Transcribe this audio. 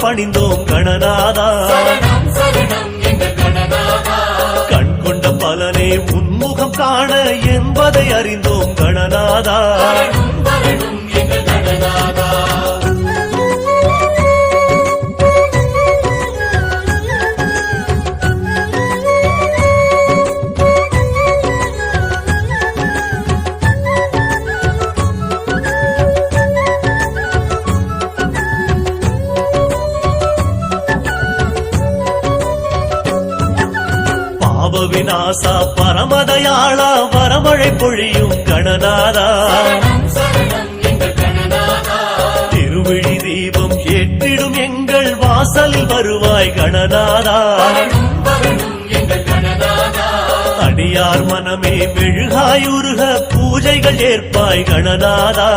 பணிந்தோம் கணநாதா. கண் கொண்ட பலனே உன்முகம் காண என்பதை அறிந்தோம் கணநாதா. விநாசா பரமதயாளா வரமழை பொழியும் கணநாதா. திருவிழி தீபம் ஏற்றிடும் எங்கள் வாசலில் வருவாய் கணநாதா. அடியார் மனமே மெழுகாயுருக பூஜைகள் ஏற்பாய் கணநாதா.